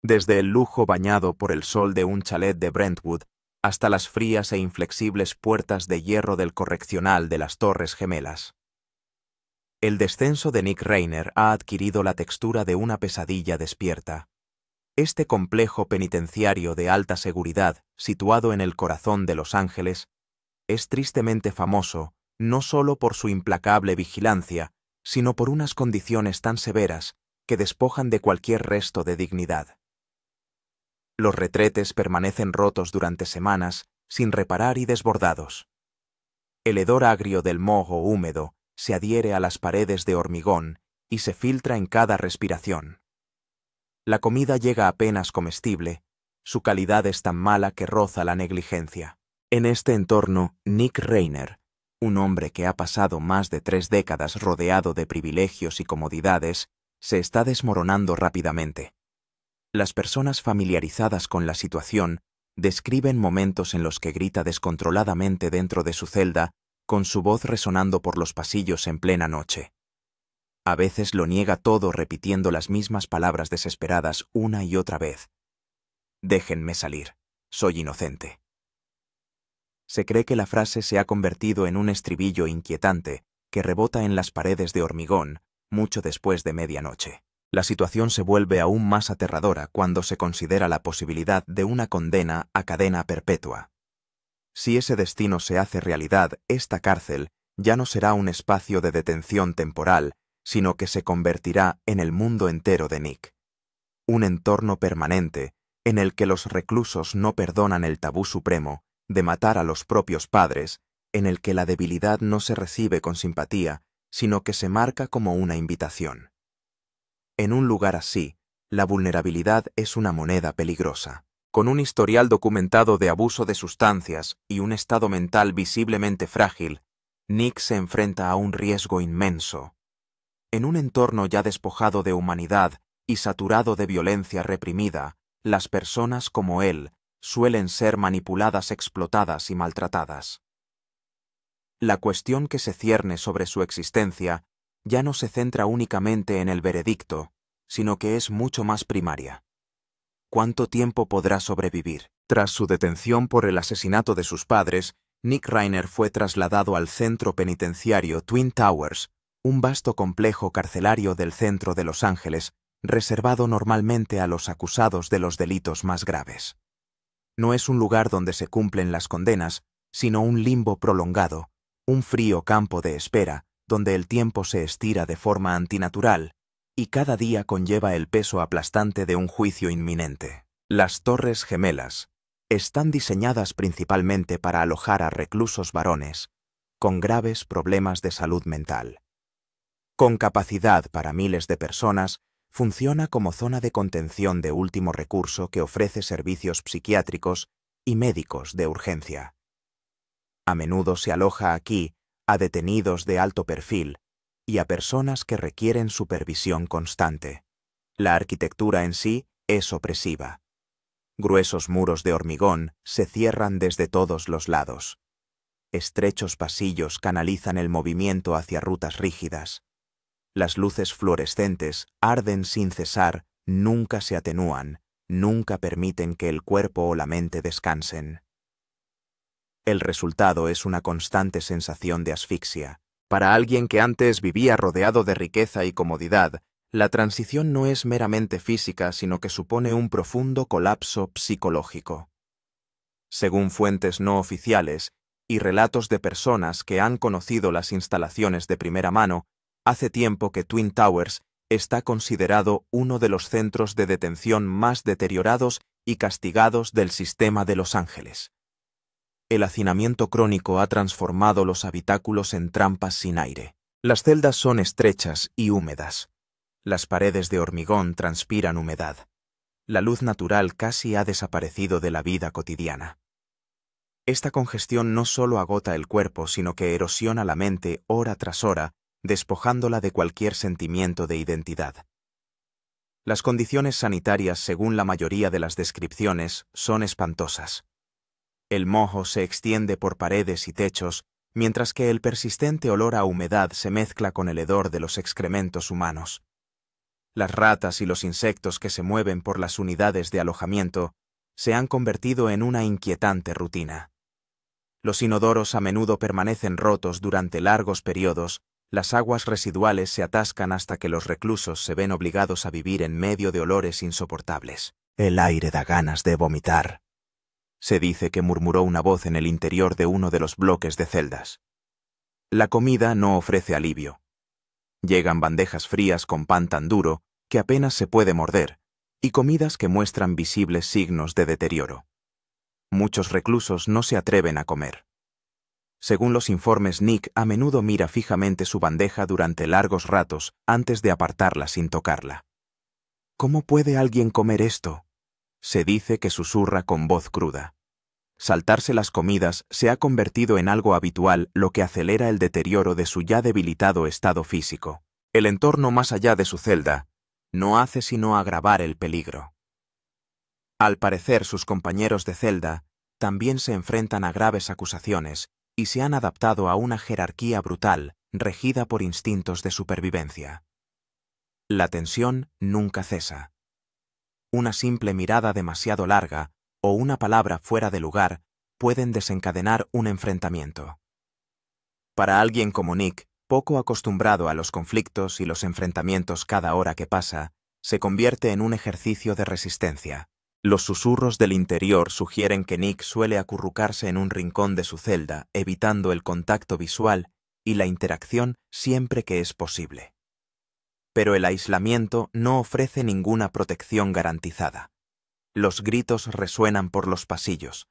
Desde el lujo bañado por el sol de un chalet de Brentwood hasta las frías e inflexibles puertas de hierro del correccional de las Torres Gemelas. El descenso de Nick Rainer ha adquirido la textura de una pesadilla despierta. Este complejo penitenciario de alta seguridad, situado en el corazón de Los Ángeles, es tristemente famoso no solo por su implacable vigilancia, sino por unas condiciones tan severas que despojan de cualquier resto de dignidad. Los retretes permanecen rotos durante semanas, sin reparar y desbordados. El hedor agrio del moho húmedo se adhiere a las paredes de hormigón y se filtra en cada respiración. La comida llega apenas comestible, su calidad es tan mala que roza la negligencia. En este entorno, Nick Rainer, un hombre que ha pasado más de 3 décadas rodeado de privilegios y comodidades, se está desmoronando rápidamente. Las personas familiarizadas con la situación describen momentos en los que grita descontroladamente dentro de su celda, con su voz resonando por los pasillos en plena noche. A veces lo niega todo repitiendo las mismas palabras desesperadas una y otra vez. «Déjenme salir, soy inocente». Se cree que la frase se ha convertido en un estribillo inquietante que rebota en las paredes de hormigón mucho después de medianoche. La situación se vuelve aún más aterradora cuando se considera la posibilidad de una condena a cadena perpetua. Si ese destino se hace realidad, esta cárcel ya no será un espacio de detención temporal, sino que se convertirá en el mundo entero de Nick. Un entorno permanente en el que los reclusos no perdonan el tabú supremo de matar a los propios padres, en el que la debilidad no se recibe con simpatía, sino que se marca como una invitación. En un lugar así, la vulnerabilidad es una moneda peligrosa. Con un historial documentado de abuso de sustancias y un estado mental visiblemente frágil, Nick se enfrenta a un riesgo inmenso. En un entorno ya despojado de humanidad y saturado de violencia reprimida, las personas como él suelen ser manipuladas, explotadas y maltratadas. La cuestión que se cierne sobre su existencia ya no se centra únicamente en el veredicto, sino que es mucho más primaria. ¿Cuánto tiempo podrá sobrevivir? Tras su detención por el asesinato de sus padres, Nick Rainer fue trasladado al centro penitenciario Twin Towers, un vasto complejo carcelario del centro de Los Ángeles, reservado normalmente a los acusados de los delitos más graves. No es un lugar donde se cumplen las condenas, sino un limbo prolongado, un frío campo de espera, donde el tiempo se estira de forma antinatural, y cada día conlleva el peso aplastante de un juicio inminente. Las Torres Gemelas están diseñadas principalmente para alojar a reclusos varones, con graves problemas de salud mental. Con capacidad para miles de personas, funciona como zona de contención de último recurso que ofrece servicios psiquiátricos y médicos de urgencia. A menudo se aloja aquí a detenidos de alto perfil y a personas que requieren supervisión constante. La arquitectura en sí es opresiva. Gruesos muros de hormigón se cierran desde todos los lados. Estrechos pasillos canalizan el movimiento hacia rutas rígidas. Las luces fluorescentes arden sin cesar, nunca se atenúan, nunca permiten que el cuerpo o la mente descansen. El resultado es una constante sensación de asfixia. Para alguien que antes vivía rodeado de riqueza y comodidad, la transición no es meramente física, sino que supone un profundo colapso psicológico. Según fuentes no oficiales y relatos de personas que han conocido las instalaciones de primera mano, hace tiempo que Twin Towers está considerado uno de los centros de detención más deteriorados y castigados del sistema de Los Ángeles. El hacinamiento crónico ha transformado los habitáculos en trampas sin aire. Las celdas son estrechas y húmedas. Las paredes de hormigón transpiran humedad. La luz natural casi ha desaparecido de la vida cotidiana. Esta congestión no solo agota el cuerpo, sino que erosiona la mente hora tras hora, despojándola de cualquier sentimiento de identidad. Las condiciones sanitarias, según la mayoría de las descripciones, son espantosas. El moho se extiende por paredes y techos, mientras que el persistente olor a humedad se mezcla con el hedor de los excrementos humanos. Las ratas y los insectos que se mueven por las unidades de alojamiento se han convertido en una inquietante rutina. Los inodoros a menudo permanecen rotos durante largos periodos, las aguas residuales se atascan hasta que los reclusos se ven obligados a vivir en medio de olores insoportables. El aire da ganas de vomitar. Se dice que murmuró una voz en el interior de uno de los bloques de celdas. La comida no ofrece alivio. Llegan bandejas frías con pan tan duro que apenas se puede morder, y comidas que muestran visibles signos de deterioro. Muchos reclusos no se atreven a comer. Según los informes, Nick a menudo mira fijamente su bandeja durante largos ratos antes de apartarla sin tocarla. ¿Cómo puede alguien comer esto?, se dice que susurra con voz cruda. Saltarse las comidas se ha convertido en algo habitual, lo que acelera el deterioro de su ya debilitado estado físico. El entorno más allá de su celda no hace sino agravar el peligro. Al parecer, sus compañeros de celda también se enfrentan a graves acusaciones y se han adaptado a una jerarquía brutal, regida por instintos de supervivencia. La tensión nunca cesa. Una simple mirada demasiado larga o una palabra fuera de lugar pueden desencadenar un enfrentamiento. Para alguien como Nick, poco acostumbrado a los conflictos y los enfrentamientos cada hora que pasa, se convierte en un ejercicio de resistencia. Los susurros del interior sugieren que Nick suele acurrucarse en un rincón de su celda, evitando el contacto visual y la interacción siempre que es posible. Pero el aislamiento no ofrece ninguna protección garantizada. Los gritos resuenan por los pasillos.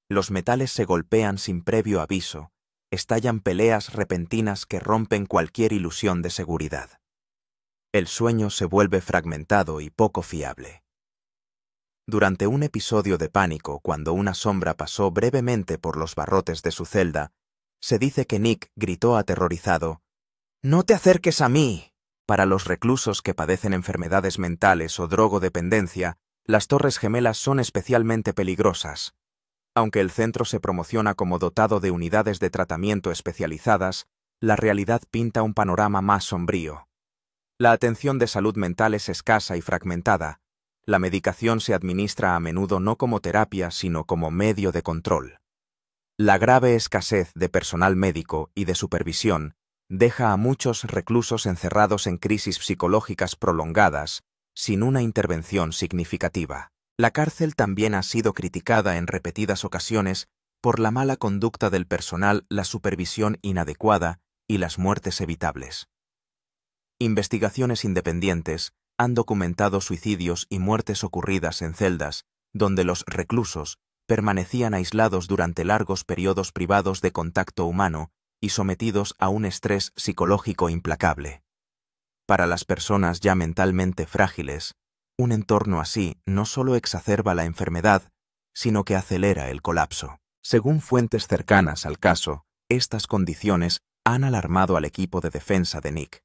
Los metales se golpean sin previo aviso. Estallan peleas repentinas que rompen cualquier ilusión de seguridad. El sueño se vuelve fragmentado y poco fiable. Durante un episodio de pánico, cuando una sombra pasó brevemente por los barrotes de su celda, se dice que Nick gritó aterrorizado: «¡No te acerques a mí!». Para los reclusos que padecen enfermedades mentales o drogodependencia, las Torres Gemelas son especialmente peligrosas. Aunque el centro se promociona como dotado de unidades de tratamiento especializadas, la realidad pinta un panorama más sombrío. La atención de salud mental es escasa y fragmentada. La medicación se administra a menudo no como terapia, sino como medio de control. La grave escasez de personal médico y de supervisión deja a muchos reclusos encerrados en crisis psicológicas prolongadas, sin una intervención significativa. La cárcel también ha sido criticada en repetidas ocasiones por la mala conducta del personal, la supervisión inadecuada y las muertes evitables. Investigaciones independientes han documentado suicidios y muertes ocurridas en celdas donde los reclusos permanecían aislados durante largos periodos privados de contacto humano y sometidos a un estrés psicológico implacable. Para las personas ya mentalmente frágiles, un entorno así no solo exacerba la enfermedad, sino que acelera el colapso. Según fuentes cercanas al caso, estas condiciones han alarmado al equipo de defensa de Nick.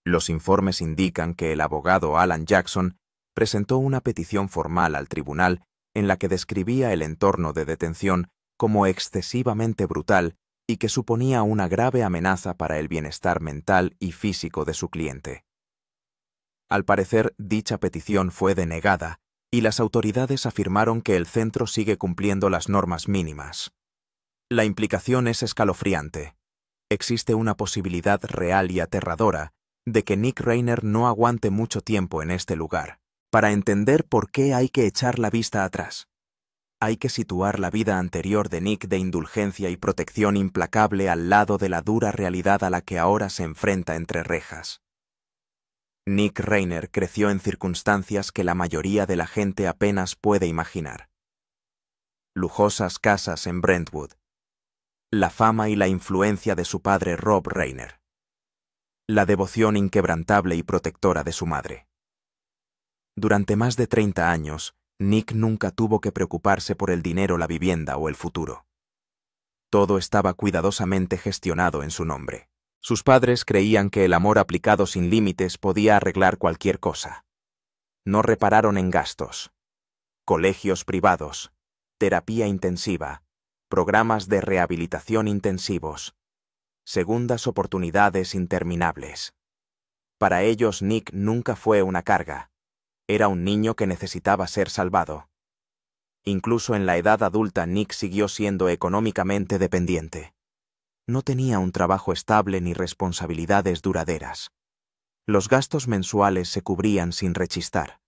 Los informes indican que el abogado Alan Jackson presentó una petición formal al tribunal en la que describía el entorno de detención como excesivamente brutal y que suponía una grave amenaza para el bienestar mental y físico de su cliente. Al parecer, dicha petición fue denegada y las autoridades afirmaron que el centro sigue cumpliendo las normas mínimas. La implicación es escalofriante. Existe una posibilidad real y aterradora de que Nick Rainer no aguante mucho tiempo en este lugar. Para entender por qué hay que echar la vista atrás, hay que situar la vida anterior de Nick de indulgencia y protección implacable al lado de la dura realidad a la que ahora se enfrenta entre rejas. Nick Rainer creció en circunstancias que la mayoría de la gente apenas puede imaginar. Lujosas casas en Brentwood. La fama y la influencia de su padre Rob Rainer. La devoción inquebrantable y protectora de su madre. Durante más de 30 años, Nick nunca tuvo que preocuparse por el dinero, la vivienda o el futuro. Todo estaba cuidadosamente gestionado en su nombre. Sus padres creían que el amor aplicado sin límites podía arreglar cualquier cosa. No repararon en gastos. Colegios privados, terapia intensiva, programas de rehabilitación intensivos, segundas oportunidades interminables. Para ellos Nick nunca fue una carga. Era un niño que necesitaba ser salvado. Incluso en la edad adulta Nick siguió siendo económicamente dependiente. No tenía un trabajo estable ni responsabilidades duraderas. Los gastos mensuales se cubrían sin rechistar.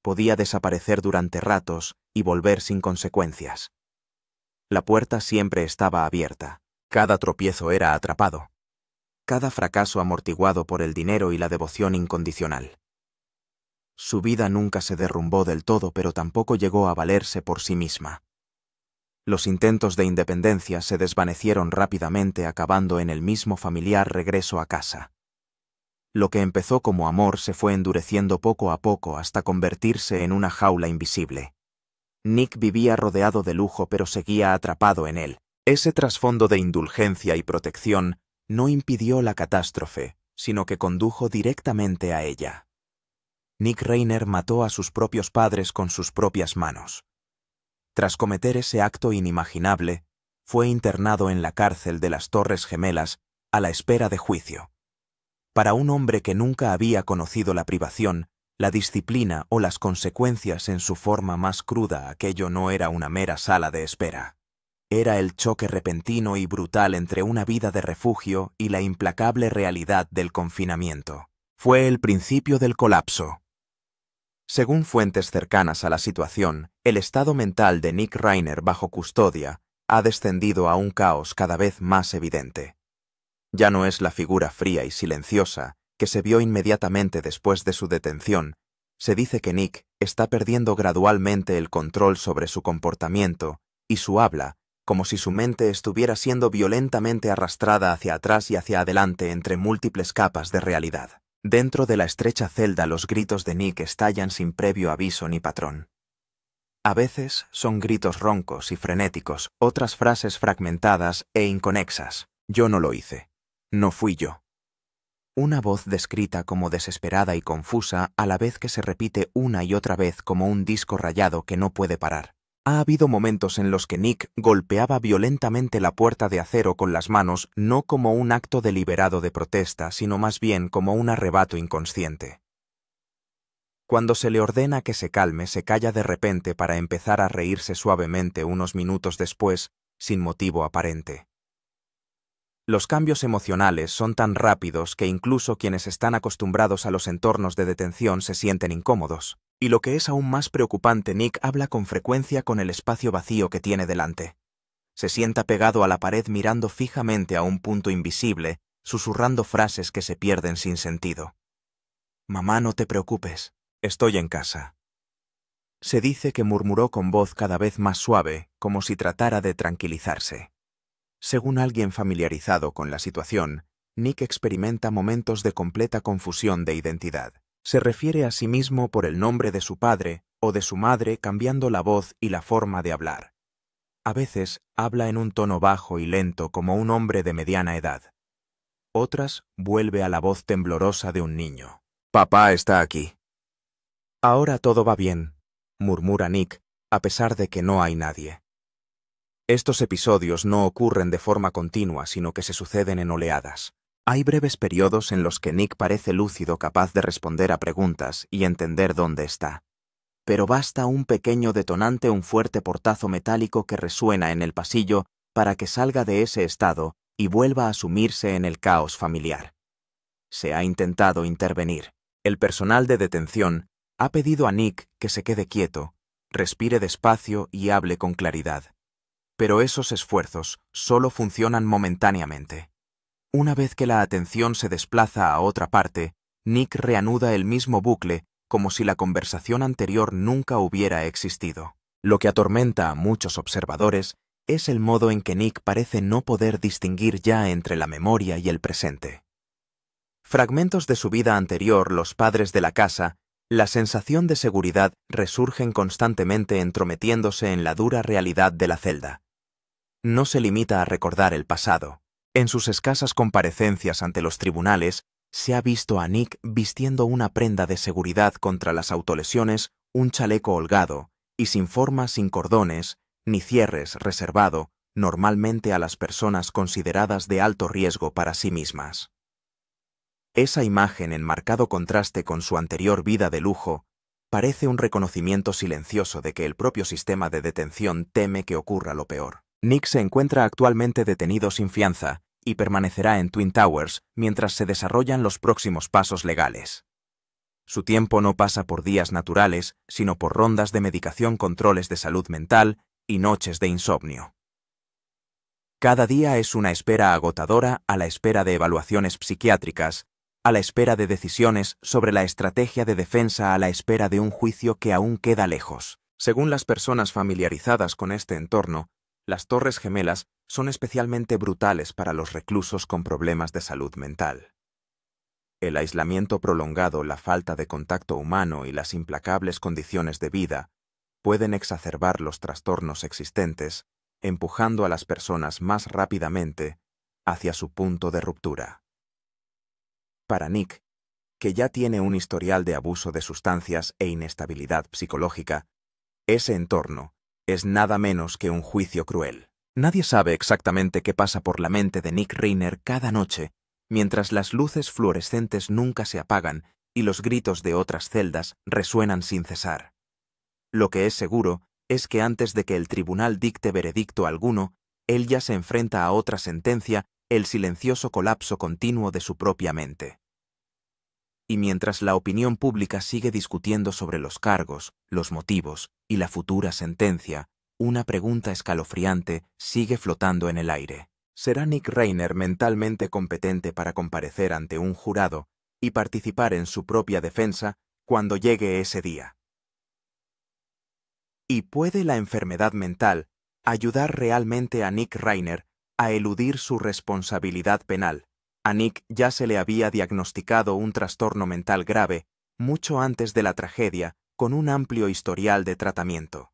Podía desaparecer durante ratos y volver sin consecuencias. La puerta siempre estaba abierta. Cada tropiezo era atrapado. Cada fracaso amortiguado por el dinero y la devoción incondicional. Su vida nunca se derrumbó del todo, pero tampoco llegó a valerse por sí misma. Los intentos de independencia se desvanecieron rápidamente, acabando en el mismo familiar regreso a casa. Lo que empezó como amor se fue endureciendo poco a poco hasta convertirse en una jaula invisible. Nick vivía rodeado de lujo, pero seguía atrapado en él. Ese trasfondo de indulgencia y protección no impidió la catástrofe, sino que condujo directamente a ella. Nick Reiner mató a sus propios padres con sus propias manos. Tras cometer ese acto inimaginable, fue internado en la cárcel de las Torres Gemelas a la espera de juicio. Para un hombre que nunca había conocido la privación, la disciplina o las consecuencias en su forma más cruda, aquello no era una mera sala de espera. Era el choque repentino y brutal entre una vida de refugio y la implacable realidad del confinamiento. Fue el principio del colapso. Según fuentes cercanas a la situación, el estado mental de Nick Reiner bajo custodia ha descendido a un caos cada vez más evidente. Ya no es la figura fría y silenciosa que se vio inmediatamente después de su detención. Se dice que Nick está perdiendo gradualmente el control sobre su comportamiento y su habla, como si su mente estuviera siendo violentamente arrastrada hacia atrás y hacia adelante entre múltiples capas de realidad. Dentro de la estrecha celda los gritos de Nick estallan sin previo aviso ni patrón. A veces son gritos roncos y frenéticos, otras frases fragmentadas e inconexas. Yo no lo hice. No fui yo. Una voz descrita como desesperada y confusa a la vez que se repite una y otra vez como un disco rayado que no puede parar. Ha habido momentos en los que Nick golpeaba violentamente la puerta de acero con las manos, no como un acto deliberado de protesta, sino más bien como un arrebato inconsciente. Cuando se le ordena que se calme, se calla de repente para empezar a reírse suavemente unos minutos después, sin motivo aparente. Los cambios emocionales son tan rápidos que incluso quienes están acostumbrados a los entornos de detención se sienten incómodos. Y lo que es aún más preocupante, Nick habla con frecuencia con el espacio vacío que tiene delante. Se sienta pegado a la pared mirando fijamente a un punto invisible, susurrando frases que se pierden sin sentido. «Mamá, no te preocupes, estoy en casa». Se dice que murmuró con voz cada vez más suave, como si tratara de tranquilizarse. Según alguien familiarizado con la situación, Nick experimenta momentos de completa confusión de identidad. Se refiere a sí mismo por el nombre de su padre o de su madre, cambiando la voz y la forma de hablar. A veces habla en un tono bajo y lento como un hombre de mediana edad. Otras vuelve a la voz temblorosa de un niño. «Papá está aquí». «Ahora todo va bien», murmura Nick, a pesar de que no hay nadie. Estos episodios no ocurren de forma continua, sino que se suceden en oleadas. Hay breves periodos en los que Nick parece lúcido, capaz de responder a preguntas y entender dónde está. Pero basta un pequeño detonante, un fuerte portazo metálico que resuena en el pasillo para que salga de ese estado y vuelva a sumirse en el caos familiar. Se ha intentado intervenir. El personal de detención ha pedido a Nick que se quede quieto, respire despacio y hable con claridad. Pero esos esfuerzos solo funcionan momentáneamente. Una vez que la atención se desplaza a otra parte, Nick reanuda el mismo bucle como si la conversación anterior nunca hubiera existido. Lo que atormenta a muchos observadores es el modo en que Nick parece no poder distinguir ya entre la memoria y el presente. Fragmentos de su vida anterior, los padres de la casa, la sensación de seguridad resurgen constantemente entrometiéndose en la dura realidad de la celda. No se limita a recordar el pasado. En sus escasas comparecencias ante los tribunales, se ha visto a Nick vistiendo una prenda de seguridad contra las autolesiones, un chaleco holgado y sin formas, sin cordones, ni cierres, reservado normalmente a las personas consideradas de alto riesgo para sí mismas. Esa imagen, en marcado contraste con su anterior vida de lujo, parece un reconocimiento silencioso de que el propio sistema de detención teme que ocurra lo peor. Nick se encuentra actualmente detenido sin fianza y permanecerá en Twin Towers mientras se desarrollan los próximos pasos legales. Su tiempo no pasa por días naturales, sino por rondas de medicación, controles de salud mental y noches de insomnio. Cada día es una espera agotadora, a la espera de evaluaciones psiquiátricas, a la espera de decisiones sobre la estrategia de defensa, a la espera de un juicio que aún queda lejos. Según las personas familiarizadas con este entorno, las Torres Gemelas son especialmente brutales para los reclusos con problemas de salud mental. El aislamiento prolongado, la falta de contacto humano y las implacables condiciones de vida pueden exacerbar los trastornos existentes, empujando a las personas más rápidamente hacia su punto de ruptura. Para Nick, que ya tiene un historial de abuso de sustancias e inestabilidad psicológica, ese entorno es nada menos que un juicio cruel. Nadie sabe exactamente qué pasa por la mente de Nick Reiner cada noche, mientras las luces fluorescentes nunca se apagan y los gritos de otras celdas resuenan sin cesar. Lo que es seguro es que antes de que el tribunal dicte veredicto alguno, él ya se enfrenta a otra sentencia, el silencioso colapso continuo de su propia mente. Y mientras la opinión pública sigue discutiendo sobre los cargos, los motivos y la futura sentencia, una pregunta escalofriante sigue flotando en el aire. ¿Será Nick Reiner mentalmente competente para comparecer ante un jurado y participar en su propia defensa cuando llegue ese día? ¿Y puede la enfermedad mental ayudar realmente a Nick Reiner a eludir su responsabilidad penal? A Nick ya se le había diagnosticado un trastorno mental grave mucho antes de la tragedia, con un amplio historial de tratamiento.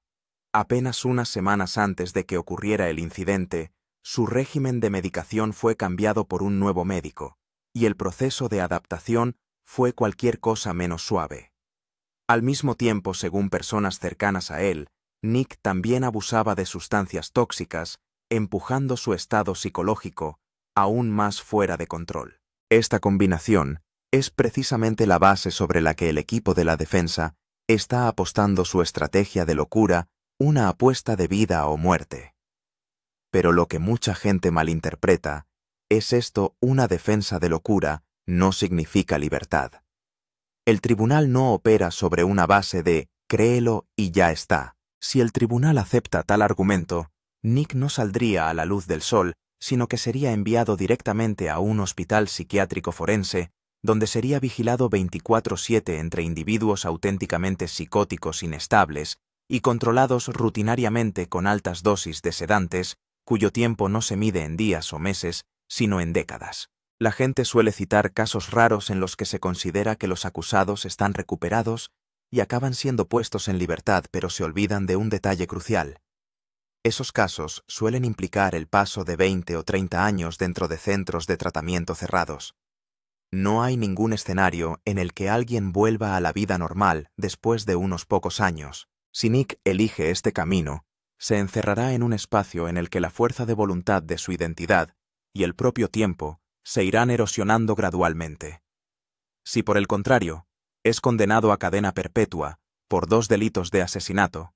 Apenas unas semanas antes de que ocurriera el incidente, su régimen de medicación fue cambiado por un nuevo médico, y el proceso de adaptación fue cualquier cosa menos suave. Al mismo tiempo, según personas cercanas a él, Nick también abusaba de sustancias tóxicas, empujando su estado psicológico aún más fuera de control. Esta combinación es precisamente la base sobre la que el equipo de la defensa está apostando su estrategia de locura, una apuesta de vida o muerte. Pero lo que mucha gente malinterpreta es esto: una defensa de locura no significa libertad. El tribunal no opera sobre una base de créelo y ya está. Si el tribunal acepta tal argumento, Nick no saldría a la luz del sol, sino que sería enviado directamente a un hospital psiquiátrico forense, donde sería vigilado 24/7 entre individuos auténticamente psicóticos inestables y controlados rutinariamente con altas dosis de sedantes, cuyo tiempo no se mide en días o meses, sino en décadas. La gente suele citar casos raros en los que se considera que los acusados están recuperados y acaban siendo puestos en libertad, pero se olvidan de un detalle crucial. Esos casos suelen implicar el paso de 20 o 30 años dentro de centros de tratamiento cerrados. No hay ningún escenario en el que alguien vuelva a la vida normal después de unos pocos años. Si Nick elige este camino, se encerrará en un espacio en el que la fuerza de voluntad de su identidad y el propio tiempo se irán erosionando gradualmente. Si, por el contrario, es condenado a cadena perpetua por 2 delitos de asesinato,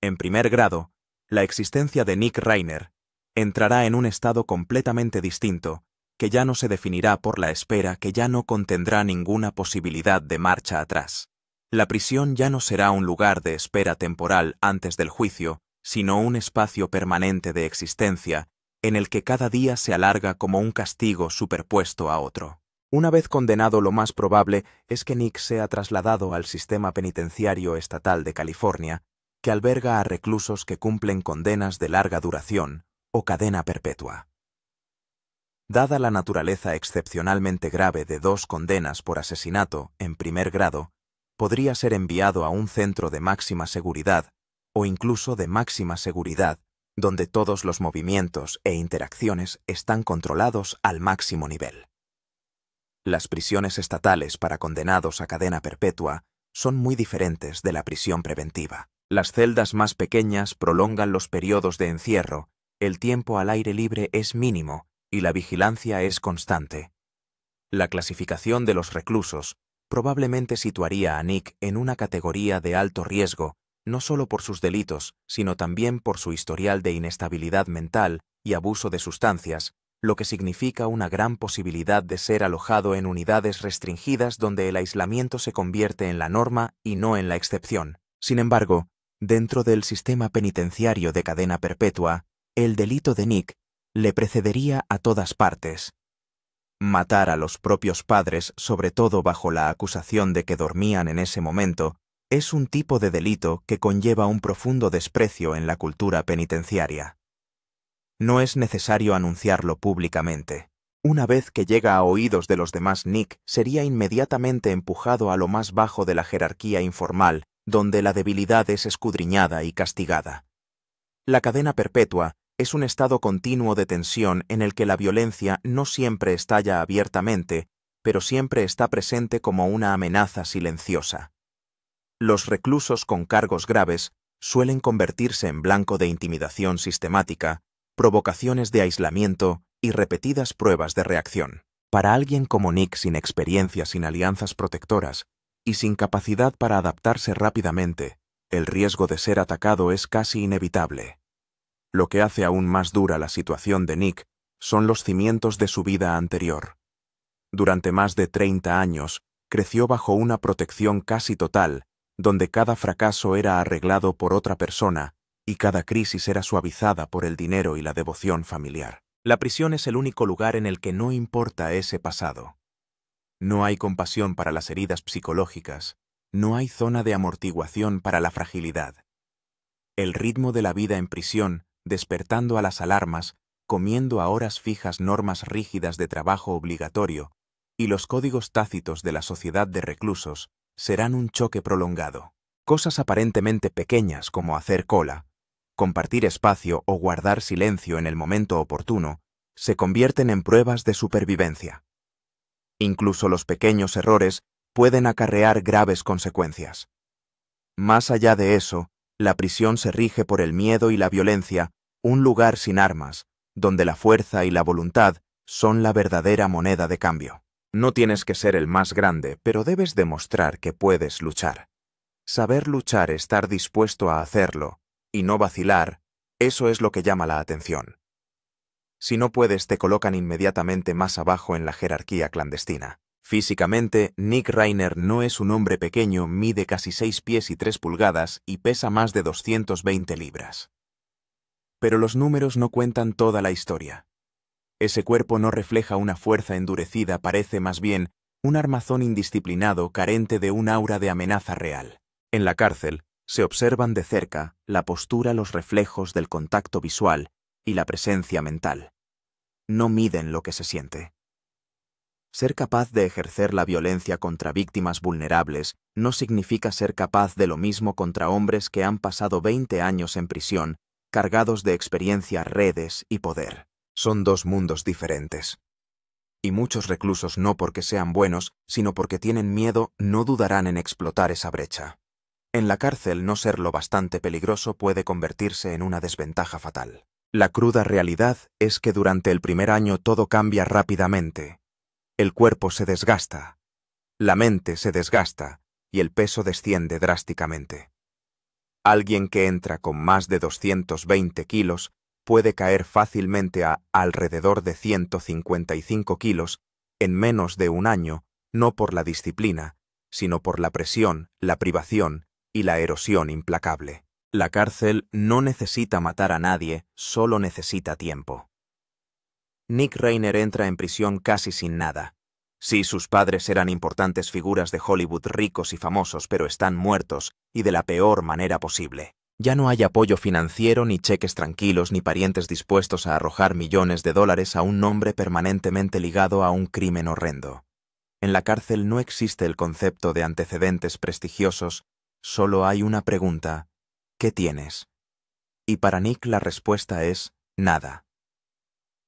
en primer grado, la existencia de Nick Reiner entrará en un estado completamente distinto, que ya no se definirá por la espera, que ya no contendrá ninguna posibilidad de marcha atrás. La prisión ya no será un lugar de espera temporal antes del juicio, sino un espacio permanente de existencia, en el que cada día se alarga como un castigo superpuesto a otro. Una vez condenado, lo más probable es que Nick sea trasladado al sistema penitenciario estatal de California, que alberga a reclusos que cumplen condenas de larga duración o cadena perpetua. Dada la naturaleza excepcionalmente grave de 2 condenas por asesinato en primer grado, podría ser enviado a un centro de máxima seguridad o incluso de máxima seguridad, donde todos los movimientos e interacciones están controlados al máximo nivel. Las prisiones estatales para condenados a cadena perpetua son muy diferentes de la prisión preventiva. Las celdas más pequeñas prolongan los periodos de encierro, el tiempo al aire libre es mínimo y la vigilancia es constante. La clasificación de los reclusos probablemente situaría a Nick en una categoría de alto riesgo, no solo por sus delitos, sino también por su historial de inestabilidad mental y abuso de sustancias, lo que significa una gran posibilidad de ser alojado en unidades restringidas donde el aislamiento se convierte en la norma y no en la excepción. Sin embargo, dentro del sistema penitenciario de cadena perpetua, el delito de Nick le precedería a todas partes. Matar a los propios padres, sobre todo bajo la acusación de que dormían en ese momento, es un tipo de delito que conlleva un profundo desprecio en la cultura penitenciaria. No es necesario anunciarlo públicamente. Una vez que llega a oídos de los demás, Nick sería inmediatamente empujado a lo más bajo de la jerarquía informal, donde la debilidad es escudriñada y castigada. La cadena perpetua es un estado continuo de tensión en el que la violencia no siempre estalla abiertamente, pero siempre está presente como una amenaza silenciosa. Los reclusos con cargos graves suelen convertirse en blanco de intimidación sistemática, provocaciones de aislamiento y repetidas pruebas de reacción. Para alguien como Nick, sin experiencia, sin alianzas protectoras y sin capacidad para adaptarse rápidamente, el riesgo de ser atacado es casi inevitable. Lo que hace aún más dura la situación de Nick son los cimientos de su vida anterior. Durante más de 30 años, creció bajo una protección casi total, donde cada fracaso era arreglado por otra persona y cada crisis era suavizada por el dinero y la devoción familiar. La prisión es el único lugar en el que no importa ese pasado. No hay compasión para las heridas psicológicas, no hay zona de amortiguación para la fragilidad. El ritmo de la vida en prisión, despertando a las alarmas, comiendo a horas fijas normas rígidas de trabajo obligatorio, y los códigos tácitos de la sociedad de reclusos, serán un choque prolongado. Cosas aparentemente pequeñas como hacer cola, compartir espacio o guardar silencio en el momento oportuno, se convierten en pruebas de supervivencia. Incluso los pequeños errores pueden acarrear graves consecuencias. Más allá de eso, la prisión se rige por el miedo y la violencia, un lugar sin armas, donde la fuerza y la voluntad son la verdadera moneda de cambio. No tienes que ser el más grande, pero debes demostrar que puedes luchar. Saber luchar, estar dispuesto a hacerlo, y no vacilar, eso es lo que llama la atención. Si no puedes, te colocan inmediatamente más abajo en la jerarquía clandestina. Físicamente, Nick Reiner no es un hombre pequeño, mide casi 6 pies y 3 pulgadas y pesa más de 220 libras. Pero los números no cuentan toda la historia. Ese cuerpo no refleja una fuerza endurecida, parece más bien un armazón indisciplinado carente de un aura de amenaza real. En la cárcel, se observan de cerca la postura, los reflejos del contacto visual y la presencia mental. No miden lo que se siente. Ser capaz de ejercer la violencia contra víctimas vulnerables no significa ser capaz de lo mismo contra hombres que han pasado 20 años en prisión, cargados de experiencia, redes y poder. Son dos mundos diferentes. Y muchos reclusos, no porque sean buenos, sino porque tienen miedo, no dudarán en explotar esa brecha. En la cárcel, no ser lo bastante peligroso puede convertirse en una desventaja fatal. La cruda realidad es que durante el primer año todo cambia rápidamente. El cuerpo se desgasta, la mente se desgasta y el peso desciende drásticamente. Alguien que entra con más de 220 kilos puede caer fácilmente a alrededor de 155 kilos en menos de un año, no por la disciplina, sino por la presión, la privación y la erosión implacable. La cárcel no necesita matar a nadie, solo necesita tiempo. Nick Reiner entra en prisión casi sin nada. Sí, sus padres eran importantes figuras de Hollywood, ricos y famosos, pero están muertos, y de la peor manera posible. Ya no hay apoyo financiero, ni cheques tranquilos, ni parientes dispuestos a arrojar millones de dólares a un nombre permanentemente ligado a un crimen horrendo. En la cárcel no existe el concepto de antecedentes prestigiosos, solo hay una pregunta: ¿qué tienes? Y para Nick la respuesta es nada.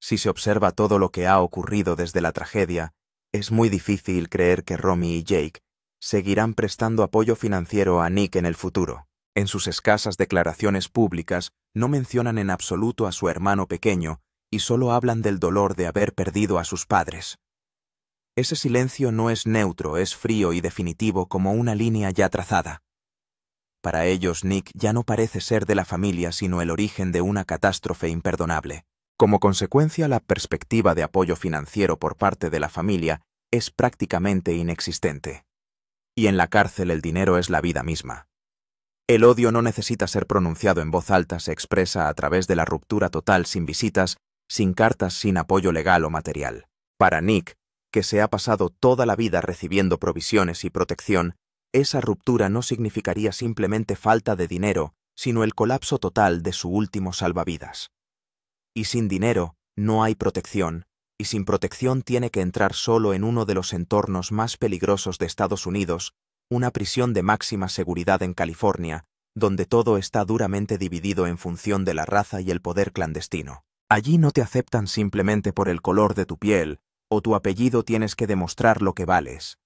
Si se observa todo lo que ha ocurrido desde la tragedia, es muy difícil creer que Romy y Jake seguirán prestando apoyo financiero a Nick en el futuro. En sus escasas declaraciones públicas no mencionan en absoluto a su hermano pequeño y solo hablan del dolor de haber perdido a sus padres. Ese silencio no es neutro, es frío y definitivo como una línea ya trazada. Para ellos, Nick ya no parece ser de la familia, sino el origen de una catástrofe imperdonable. Como consecuencia, la perspectiva de apoyo financiero por parte de la familia es prácticamente inexistente. Y en la cárcel el dinero es la vida misma. El odio no necesita ser pronunciado en voz alta, se expresa a través de la ruptura total, sin visitas, sin cartas, sin apoyo legal o material. Para Nick, que se ha pasado toda la vida recibiendo provisiones y protección, esa ruptura no significaría simplemente falta de dinero, sino el colapso total de su último salvavidas. Y sin dinero no hay protección, y sin protección tiene que entrar solo en uno de los entornos más peligrosos de Estados Unidos, una prisión de máxima seguridad en California, donde todo está duramente dividido en función de la raza y el poder clandestino. Allí no te aceptan simplemente por el color de tu piel, o tu apellido, tienes que demostrar lo que vales.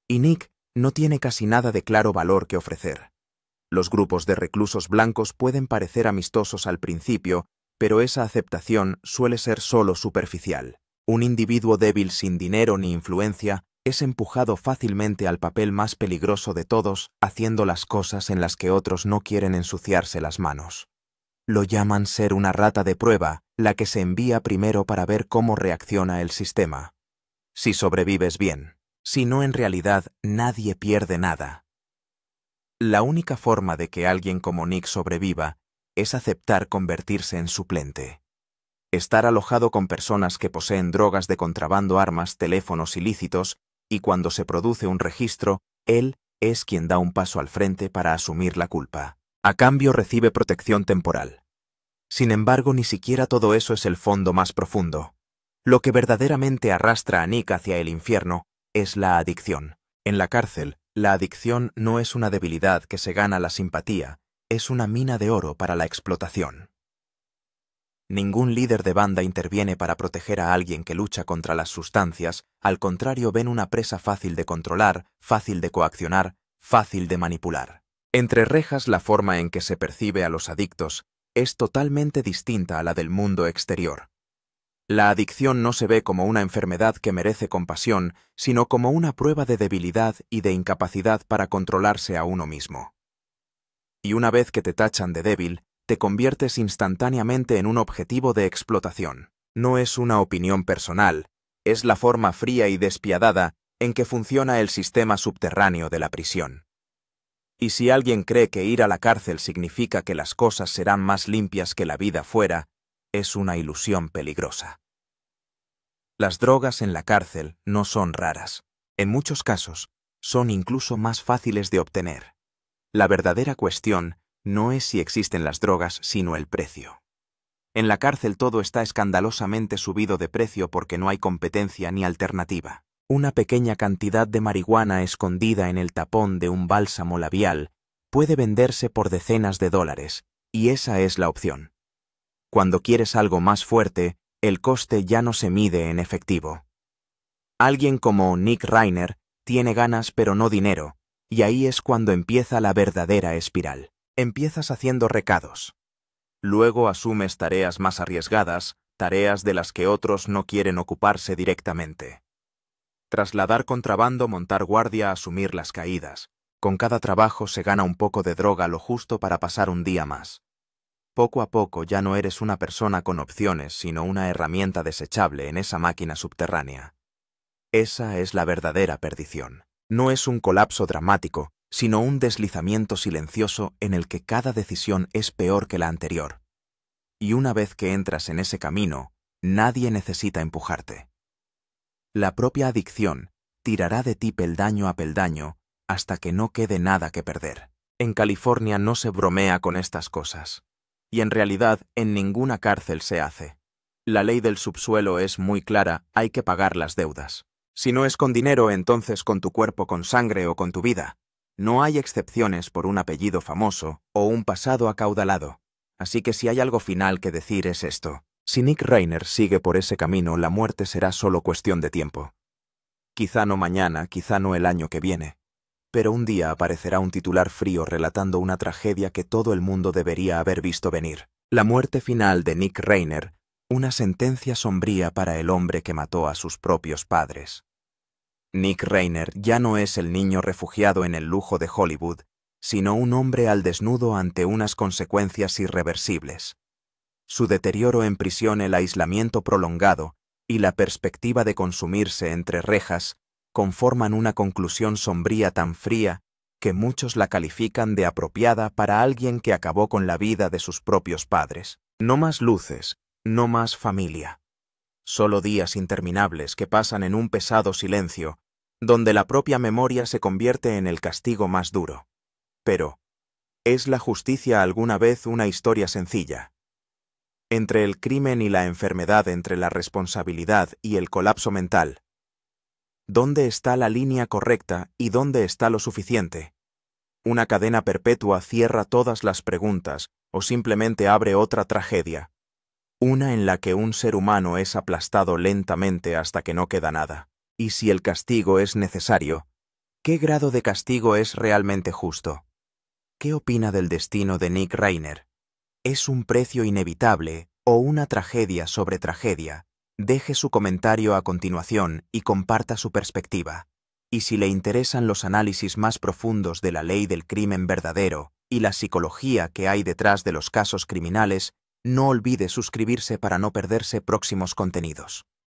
Y Nick no tiene casi nada de claro valor que ofrecer. Los grupos de reclusos blancos pueden parecer amistosos al principio, pero esa aceptación suele ser solo superficial. Un individuo débil sin dinero ni influencia es empujado fácilmente al papel más peligroso de todos, haciendo las cosas en las que otros no quieren ensuciarse las manos. Lo llaman ser una rata de prueba, la que se envía primero para ver cómo reacciona el sistema. Si sobrevives, bien. Si no, en realidad, nadie pierde nada. La única forma de que alguien como Nick sobreviva es aceptar convertirse en suplente. Estar alojado con personas que poseen drogas de contrabando, armas, teléfonos ilícitos, y cuando se produce un registro, él es quien da un paso al frente para asumir la culpa. A cambio recibe protección temporal. Sin embargo, ni siquiera todo eso es el fondo más profundo. Lo que verdaderamente arrastra a Nick hacia el infierno es la adicción. En la cárcel, la adicción no es una debilidad que se gana la simpatía, es una mina de oro para la explotación. Ningún líder de banda interviene para proteger a alguien que lucha contra las sustancias, al contrario, ven una presa fácil de controlar, fácil de coaccionar, fácil de manipular. Entre rejas, la forma en que se percibe a los adictos es totalmente distinta a la del mundo exterior. La adicción no se ve como una enfermedad que merece compasión, sino como una prueba de debilidad y de incapacidad para controlarse a uno mismo. Y una vez que te tachan de débil, te conviertes instantáneamente en un objetivo de explotación. No es una opinión personal, es la forma fría y despiadada en que funciona el sistema subterráneo de la prisión. Y si alguien cree que ir a la cárcel significa que las cosas serán más limpias que la vida fuera, es una ilusión peligrosa. Las drogas en la cárcel no son raras. En muchos casos, son incluso más fáciles de obtener. La verdadera cuestión no es si existen las drogas, sino el precio. En la cárcel todo está escandalosamente subido de precio porque no hay competencia ni alternativa. Una pequeña cantidad de marihuana escondida en el tapón de un bálsamo labial puede venderse por decenas de dólares, y esa es la opción. Cuando quieres algo más fuerte, el coste ya no se mide en efectivo. Alguien como Nick Reiner tiene ganas pero no dinero, y ahí es cuando empieza la verdadera espiral. Empiezas haciendo recados. Luego asumes tareas más arriesgadas, tareas de las que otros no quieren ocuparse directamente. Trasladar contrabando, montar guardia, asumir las caídas. Con cada trabajo se gana un poco de droga, lo justo para pasar un día más. Poco a poco ya no eres una persona con opciones, sino una herramienta desechable en esa máquina subterránea. Esa es la verdadera perdición. No es un colapso dramático, sino un deslizamiento silencioso en el que cada decisión es peor que la anterior. Y una vez que entras en ese camino, nadie necesita empujarte. La propia adicción tirará de ti peldaño a peldaño hasta que no quede nada que perder. En California no se bromea con estas cosas. Y en realidad en ninguna cárcel se hace. La ley del subsuelo es muy clara, hay que pagar las deudas. Si no es con dinero, entonces con tu cuerpo, con sangre o con tu vida. No hay excepciones por un apellido famoso o un pasado acaudalado. Así que si hay algo final que decir es esto. Si Nick Reiner sigue por ese camino, la muerte será solo cuestión de tiempo. Quizá no mañana, quizá no el año que viene. Pero un día aparecerá un titular frío relatando una tragedia que todo el mundo debería haber visto venir. La muerte final de Nick Reiner, Una sentencia sombría para el hombre que mató a sus propios padres. Nick Reiner ya no es el niño refugiado en el lujo de Hollywood, sino un hombre al desnudo ante unas consecuencias irreversibles. Su deterioro en prisión, el aislamiento prolongado y la perspectiva de consumirse entre rejas conforman una conclusión sombría tan fría que muchos la califican de apropiada para alguien que acabó con la vida de sus propios padres. No más luces, no más familia. Solo días interminables que pasan en un pesado silencio, donde la propia memoria se convierte en el castigo más duro. Pero, ¿es la justicia alguna vez una historia sencilla? Entre el crimen y la enfermedad, entre la responsabilidad y el colapso mental, ¿dónde está la línea correcta y dónde está lo suficiente? ¿Una cadena perpetua cierra todas las preguntas o simplemente abre otra tragedia? Una en la que un ser humano es aplastado lentamente hasta que no queda nada. Y si el castigo es necesario, ¿qué grado de castigo es realmente justo? ¿Qué opina del destino de Nick Reiner? ¿Es un precio inevitable o una tragedia sobre tragedia? Deje su comentario a continuación y comparta su perspectiva. Y si le interesan los análisis más profundos de la ley del crimen verdadero y la psicología que hay detrás de los casos criminales, no olvide suscribirse para no perderse próximos contenidos.